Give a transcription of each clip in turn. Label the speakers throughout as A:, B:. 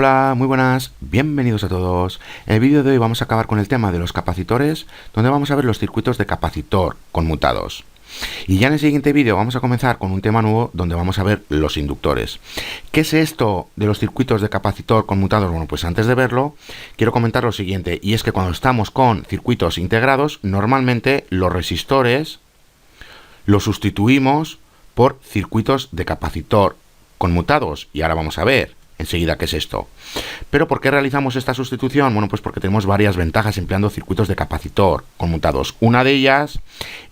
A: Hola, muy buenas, bienvenidos a todos. En el vídeo de hoy vamos a acabar con el tema de los capacitores, donde vamos a ver los circuitos de capacitor conmutados. Y ya en el siguiente vídeo vamos a comenzar con un tema nuevo donde vamos a ver los inductores. ¿Qué es esto de los circuitos de capacitor conmutados? Bueno, pues antes de verlo, quiero comentar lo siguiente, y es que cuando estamos con circuitos integrados, normalmente los resistores los sustituimos por circuitos de capacitor conmutados, y ahora vamos a ver enseguida qué es esto. ¿Pero por qué realizamos esta sustitución? Bueno, pues porque tenemos varias ventajas empleando circuitos de capacitor conmutados. Una de ellas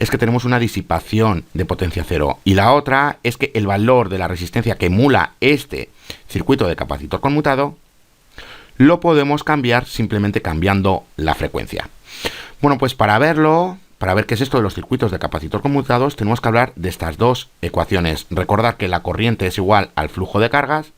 A: es que tenemos una disipación de potencia cero, y la otra es que el valor de la resistencia que emula este circuito de capacitor conmutado lo podemos cambiar simplemente cambiando la frecuencia. Bueno, pues para verlo, para ver qué es esto de los circuitos de capacitor conmutados, tenemos que hablar de estas dos ecuaciones. Recordar que la corriente es igual al flujo de cargas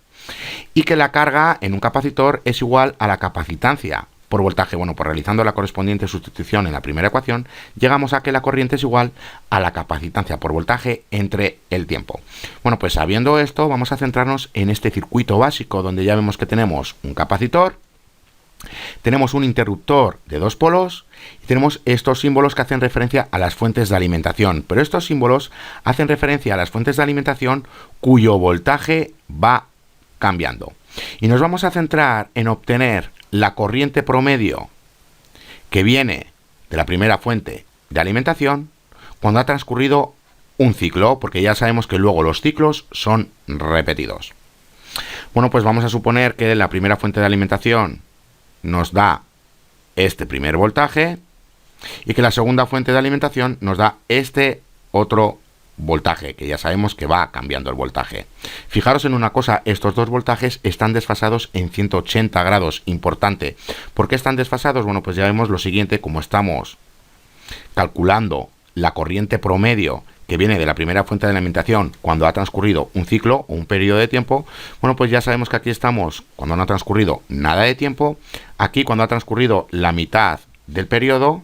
A: y que la carga en un capacitor es igual a la capacitancia por voltaje. Bueno, pues realizando la correspondiente sustitución en la primera ecuación, llegamos a que la corriente es igual a la capacitancia por voltaje entre el tiempo. Bueno, pues sabiendo esto, vamos a centrarnos en este circuito básico, donde ya vemos que tenemos un capacitor, tenemos un interruptor de dos polos y tenemos estos símbolos que hacen referencia a las fuentes de alimentación. Pero estos símbolos hacen referencia a las fuentes de alimentación cuyo voltaje va cambiando. Y nos vamos a centrar en obtener la corriente promedio que viene de la primera fuente de alimentación cuando ha transcurrido un ciclo, porque ya sabemos que luego los ciclos son repetidos. Bueno, pues vamos a suponer que la primera fuente de alimentación nos da este primer voltaje y que la segunda fuente de alimentación nos da este otro voltaje, que ya sabemos que va cambiando el voltaje. Fijaros en una cosa, estos dos voltajes están desfasados en 180 grados, importante. ¿Por qué están desfasados? Bueno, pues ya vemos lo siguiente, como estamos calculando la corriente promedio que viene de la primera fuente de alimentación cuando ha transcurrido un ciclo o un periodo de tiempo, bueno, pues ya sabemos que aquí estamos cuando no ha transcurrido nada de tiempo, aquí cuando ha transcurrido la mitad del periodo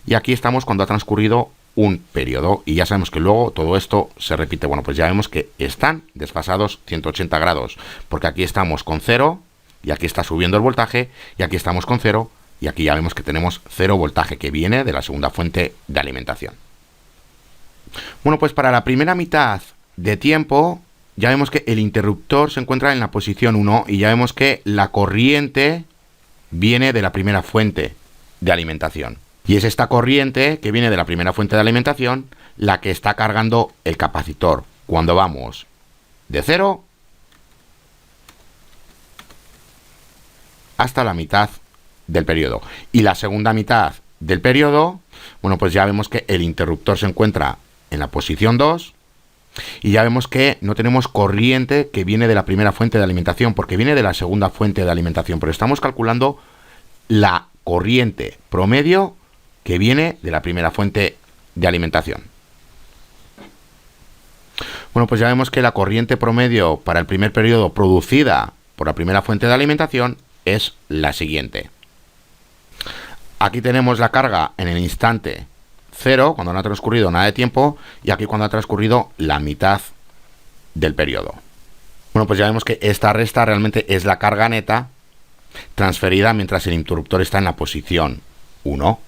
A: y aquí estamos cuando ha transcurrido un periodo, y ya sabemos que luego todo esto se repite. Bueno, pues ya vemos que están desfasados 180 grados, porque aquí estamos con 0 y aquí está subiendo el voltaje, y aquí estamos con 0 y aquí ya vemos que tenemos 0 voltaje que viene de la segunda fuente de alimentación. Bueno, pues para la primera mitad de tiempo ya vemos que el interruptor se encuentra en la posición 1 y ya vemos que la corriente viene de la primera fuente de alimentación. Y es esta corriente que viene de la primera fuente de alimentación la que está cargando el capacitor cuando vamos de 0 hasta la mitad del periodo. Y la segunda mitad del periodo, bueno, pues ya vemos que el interruptor se encuentra en la posición 2 y ya vemos que no tenemos corriente que viene de la primera fuente de alimentación, porque viene de la segunda fuente de alimentación, pero estamos calculando la corriente promedio que viene de la primera fuente de alimentación. Bueno, pues ya vemos que la corriente promedio para el primer periodo producida por la primera fuente de alimentación es la siguiente. Aquí tenemos la carga en el instante 0, cuando no ha transcurrido nada de tiempo, y aquí cuando ha transcurrido la mitad del periodo. Bueno, pues ya vemos que esta resta realmente es la carga neta transferida mientras el interruptor está en la posición 1.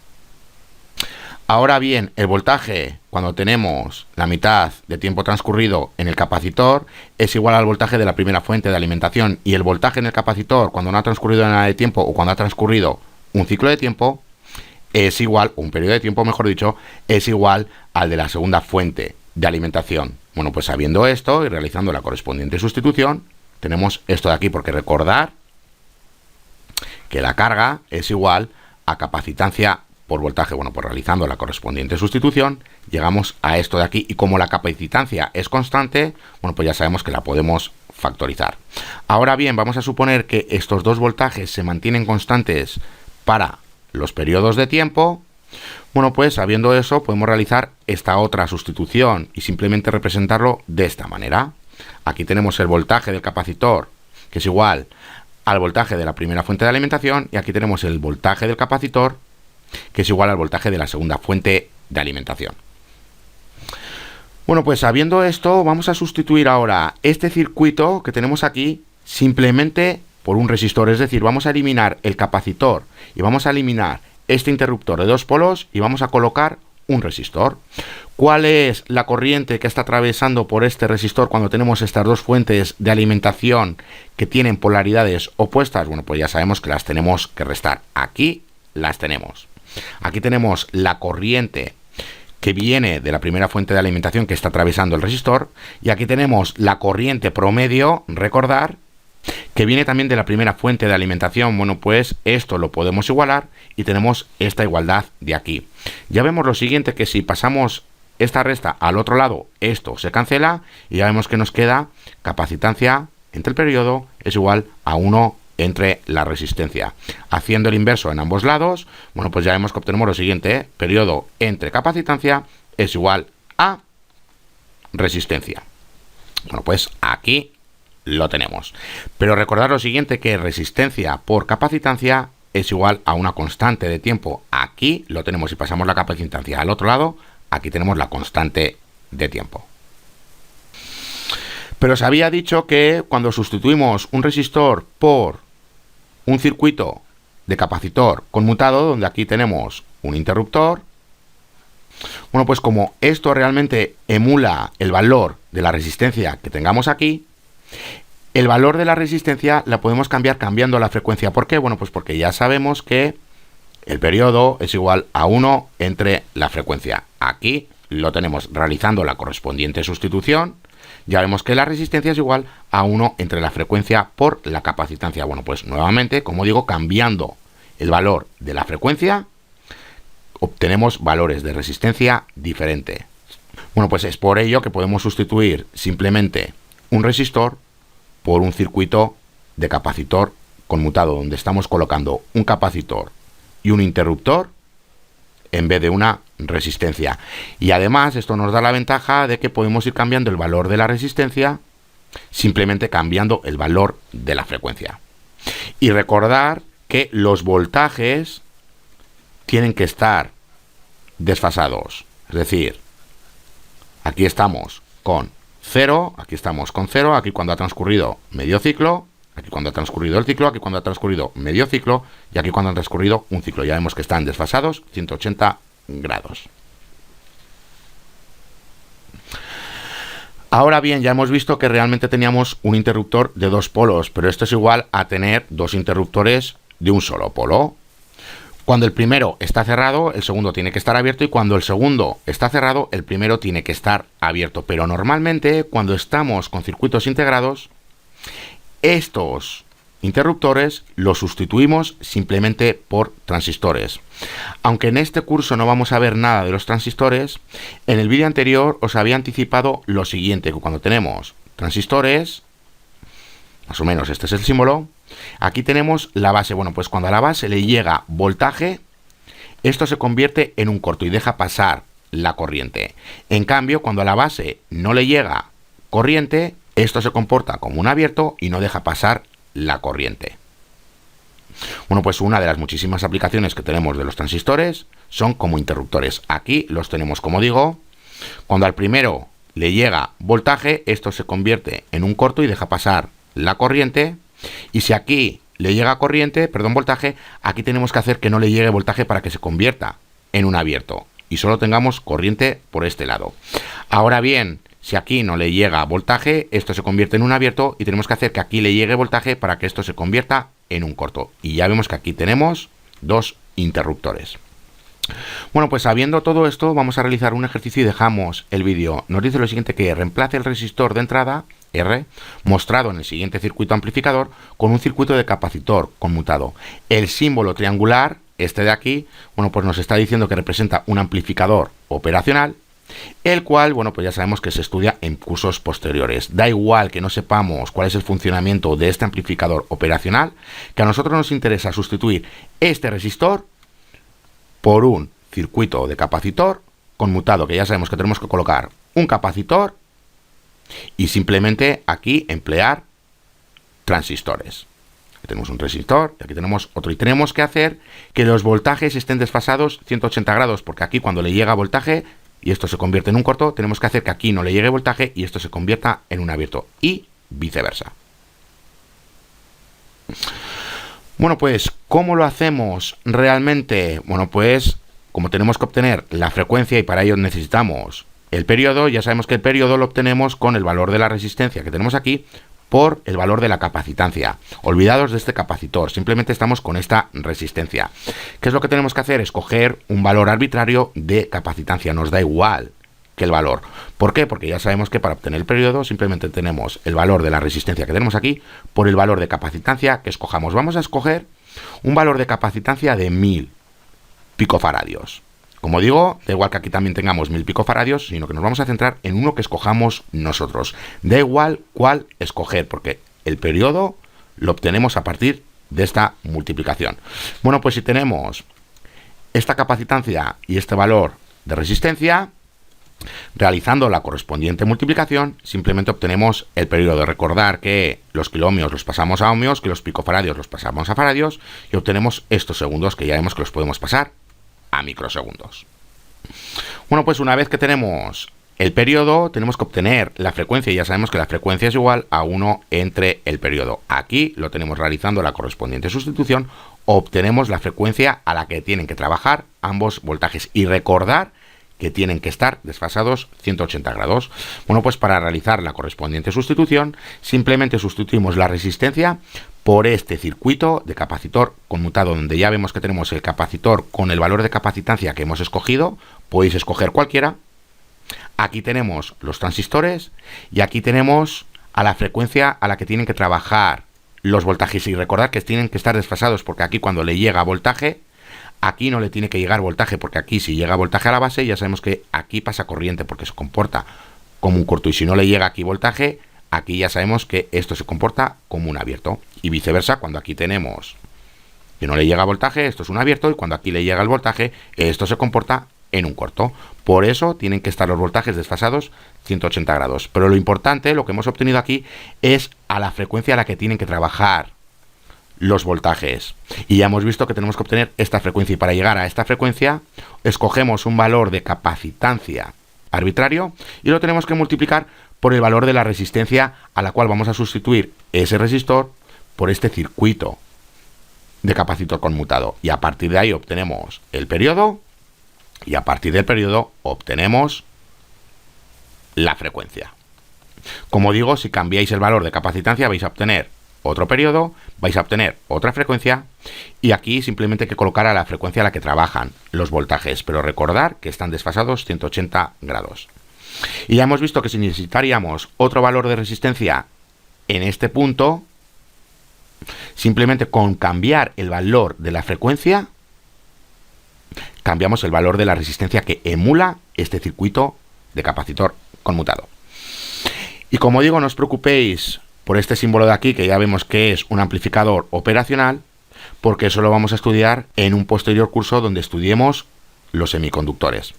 A: Ahora bien, el voltaje cuando tenemos la mitad de tiempo transcurrido en el capacitor es igual al voltaje de la primera fuente de alimentación, y el voltaje en el capacitor cuando no ha transcurrido nada de tiempo o cuando ha transcurrido un ciclo de tiempo es igual, un periodo de tiempo mejor dicho, es igual al de la segunda fuente de alimentación. Bueno, pues sabiendo esto y realizando la correspondiente sustitución, tenemos esto de aquí, porque recordar que la carga es igual a capacitancia por voltaje. Bueno, pues realizando la correspondiente sustitución llegamos a esto de aquí, y como la capacitancia es constante, bueno, pues ya sabemos que la podemos factorizar. Ahora bien, vamos a suponer que estos dos voltajes se mantienen constantes para los periodos de tiempo. Bueno, pues sabiendo eso podemos realizar esta otra sustitución y simplemente representarlo de esta manera. Aquí tenemos el voltaje del capacitor, que es igual al voltaje de la primera fuente de alimentación, y aquí tenemos el voltaje del capacitor, que es igual al voltaje de la segunda fuente de alimentación. Bueno, pues sabiendo esto, vamos a sustituir ahora este circuito que tenemos aquí simplemente por un resistor, es decir, vamos a eliminar el capacitor y vamos a eliminar este interruptor de 2 polos y vamos a colocar un resistor. ¿Cuál es la corriente que está atravesando por este resistor cuando tenemos estas dos fuentes de alimentación que tienen polaridades opuestas? Bueno, pues ya sabemos que las tenemos que restar. Aquí las tenemos. Aquí tenemos la corriente que viene de la primera fuente de alimentación que está atravesando el resistor, y aquí tenemos la corriente promedio, recordar, que viene también de la primera fuente de alimentación. Bueno, pues esto lo podemos igualar y tenemos esta igualdad de aquí. Ya vemos lo siguiente, que si pasamos esta resta al otro lado, esto se cancela y ya vemos que nos queda capacitancia entre el periodo es igual a 1 entre la resistencia. Haciendo el inverso en ambos lados, bueno, pues ya vemos que obtenemos lo siguiente, periodo entre capacitancia es igual a resistencia. Bueno, pues aquí lo tenemos. Pero recordad lo siguiente, que resistencia por capacitancia es igual a una constante de tiempo. Aquí lo tenemos. Si pasamos la capacitancia al otro lado, aquí tenemos la constante de tiempo. Pero os había dicho que cuando sustituimos un resistor por un circuito de capacitor conmutado, donde aquí tenemos un interruptor, bueno, pues como esto realmente emula el valor de la resistencia que tengamos aquí, el valor de la resistencia la podemos cambiar cambiando la frecuencia. ¿Por qué? Bueno, pues porque ya sabemos que el periodo es igual a 1 entre la frecuencia. Aquí lo tenemos realizando la correspondiente sustitución. Ya vemos que la resistencia es igual a 1 entre la frecuencia por la capacitancia. Bueno, pues nuevamente, como digo, cambiando el valor de la frecuencia, obtenemos valores de resistencia diferentes. Bueno, pues es por ello que podemos sustituir simplemente un resistor por un circuito de capacitor conmutado, donde estamos colocando un capacitor y un interruptor en vez de una resistencia. Y además esto nos da la ventaja de que podemos ir cambiando el valor de la resistencia simplemente cambiando el valor de la frecuencia. Y recordar que los voltajes tienen que estar desfasados. Es decir, aquí estamos con 0, aquí estamos con 0, aquí cuando ha transcurrido medio ciclo, aquí cuando ha transcurrido el ciclo, aquí cuando ha transcurrido medio ciclo y aquí cuando ha transcurrido un ciclo. Ya vemos que están desfasados 180 grados. Ahora bien, ya hemos visto que realmente teníamos un interruptor de 2 polos, pero esto es igual a tener 2 interruptores de un solo polo. Cuando el primero está cerrado, el segundo tiene que estar abierto, y cuando el segundo está cerrado, el primero tiene que estar abierto. Pero normalmente, cuando estamos con circuitos integrados, estos interruptores los sustituimos simplemente por transistores. Aunque en este curso no vamos a ver nada de los transistores, en el vídeo anterior os había anticipado lo siguiente, que cuando tenemos transistores, más o menos este es el símbolo, aquí tenemos la base. Bueno, pues cuando a la base le llega voltaje, esto se convierte en un corto y deja pasar la corriente. En cambio, cuando a la base no le llega corriente, esto se comporta como un abierto y no deja pasar la corriente. Bueno, pues una de las muchísimas aplicaciones que tenemos de los transistores son como interruptores. Aquí los tenemos, como digo, cuando al primero le llega voltaje, esto se convierte en un corto y deja pasar la corriente. Y si aquí le llega voltaje, aquí tenemos que hacer que no le llegue voltaje para que se convierta en un abierto y solo tengamos corriente por este lado. Ahora bien, si aquí no le llega voltaje, esto se convierte en un abierto y tenemos que hacer que aquí le llegue voltaje para que esto se convierta en un corto. Y ya vemos que aquí tenemos 2 interruptores. Bueno, pues sabiendo todo esto, vamos a realizar un ejercicio y dejamos el vídeo. Nos dice lo siguiente, que reemplace el resistor de entrada, R, mostrado en el siguiente circuito amplificador, con un circuito de capacitor conmutado. El símbolo triangular, este de aquí, bueno, pues nos está diciendo que representa un amplificador operacional, el cual, bueno, pues ya sabemos que se estudia en cursos posteriores. Da igual que no sepamos cuál es el funcionamiento de este amplificador operacional, que a nosotros nos interesa sustituir este resistor por un circuito de capacitor conmutado, que ya sabemos que tenemos que colocar un capacitor y simplemente aquí emplear transistores. Aquí tenemos un resistor y aquí tenemos otro, y tenemos que hacer que los voltajes estén desfasados 180 grados, porque aquí cuando le llega voltaje y esto se convierte en un corto, tenemos que hacer que aquí no le llegue voltaje y esto se convierta en un abierto, y viceversa. Bueno, pues, ¿cómo lo hacemos realmente? Bueno, pues, como tenemos que obtener la frecuencia y para ello necesitamos el periodo, ya sabemos que el periodo lo obtenemos con el valor de la resistencia que tenemos aquí por el valor de la capacitancia. Olvidados de este capacitor, simplemente estamos con esta resistencia. ¿Qué es lo que tenemos que hacer? Escoger un valor arbitrario de capacitancia, nos da igual que el valor. ¿Por qué? Porque ya sabemos que para obtener el periodo simplemente tenemos el valor de la resistencia que tenemos aquí por el valor de capacitancia que escojamos. Vamos a escoger un valor de capacitancia de 1000 picofaradios. Como digo, da igual que aquí también tengamos 1000 picofaradios, sino que nos vamos a centrar en uno que escojamos nosotros. Da igual cuál escoger, porque el periodo lo obtenemos a partir de esta multiplicación. Bueno, pues si tenemos esta capacitancia y este valor de resistencia, realizando la correspondiente multiplicación, simplemente obtenemos el periodo. Recordar que los kiloohmios los pasamos a ohmios, que los picofaradios los pasamos a faradios, y obtenemos estos segundos que ya vemos que los podemos pasar a microsegundos. Bueno, pues una vez que tenemos el periodo, tenemos que obtener la frecuencia, y ya sabemos que la frecuencia es igual a 1 entre el periodo. Aquí lo tenemos realizando la correspondiente sustitución, obtenemos la frecuencia a la que tienen que trabajar ambos voltajes, y recordar que tienen que estar desfasados 180 grados. Bueno, pues para realizar la correspondiente sustitución, simplemente sustituimos la resistencia por este circuito de capacitor conmutado, donde ya vemos que tenemos el capacitor con el valor de capacitancia que hemos escogido. Podéis escoger cualquiera. Aquí tenemos los transistores y aquí tenemos a la frecuencia a la que tienen que trabajar los voltajes. Y recordad que tienen que estar desfasados, porque aquí cuando le llega voltaje, aquí no le tiene que llegar voltaje, porque aquí si llega voltaje a la base, ya sabemos que aquí pasa corriente porque se comporta como un corto, y si no le llega aquí voltaje, aquí ya sabemos que esto se comporta como un abierto, y viceversa. Cuando aquí tenemos que no le llega voltaje, esto es un abierto, y cuando aquí le llega el voltaje, esto se comporta en un corto. Por eso tienen que estar los voltajes desfasados 180 grados. Pero lo importante, lo que hemos obtenido aquí, es a la frecuencia a la que tienen que trabajar los voltajes, y ya hemos visto que tenemos que obtener esta frecuencia, y para llegar a esta frecuencia escogemos un valor de capacitancia arbitrario y lo tenemos que multiplicar por el valor de la resistencia a la cual vamos a sustituir ese resistor por este circuito de capacitor conmutado, y a partir de ahí obtenemos el periodo, y a partir del periodo obtenemos la frecuencia. Como digo, si cambiáis el valor de capacitancia vais a obtener otro periodo, vais a obtener otra frecuencia, y aquí simplemente hay que colocar a la frecuencia a la que trabajan los voltajes, pero recordar que están desfasados 180 grados. Y ya hemos visto que si necesitaríamos otro valor de resistencia en este punto, simplemente con cambiar el valor de la frecuencia, cambiamos el valor de la resistencia que emula este circuito de capacitor conmutado. Y como digo, no os preocupéis por este símbolo de aquí, que ya vemos que es un amplificador operacional, porque eso lo vamos a estudiar en un posterior curso donde estudiemos los semiconductores.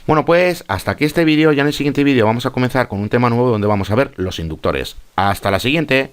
A: Bueno, pues hasta aquí este vídeo. Ya en el siguiente vídeo vamos a comenzar con un tema nuevo donde vamos a ver los inductores. Hasta la siguiente.